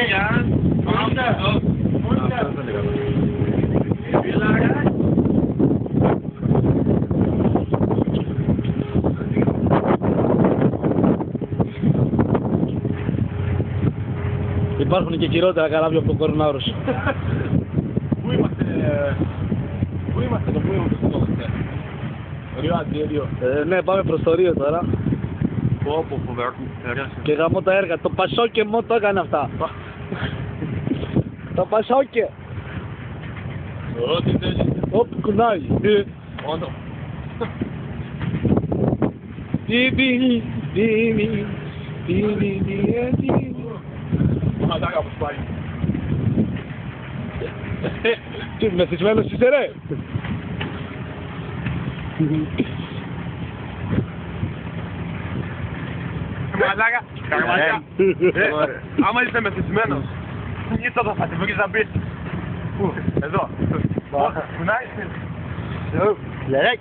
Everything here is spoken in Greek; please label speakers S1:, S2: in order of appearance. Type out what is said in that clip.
S1: για.
S2: Υπάρχουν και χειρότερα καράβια από τον Κορνάρος.
S1: Πού είμαστε, πού είμαστε. Ρίο Αντίριο.
S2: Ναι, πάμε προς το Ρίο τώρα.
S1: Πω, φοβερό.
S2: Και γαμώ τα έργα. Το Πασόκε μόνο το έκανε αυτά. Το Πασόκε.
S1: Ό,τι θέλει.
S2: Οπ, κουνάει.
S1: Όντω. Μαλάκα που σπάει.
S2: Τι, μεθυσμένος είσαι ρε.
S1: Μαλάκα, καρμαλιά. Άμα είσαι μεθυσμένος, ήρθα θα φατιβούγεις να μπεις. Πού, εδώ. Πού να είσαι.
S2: Λερέκ.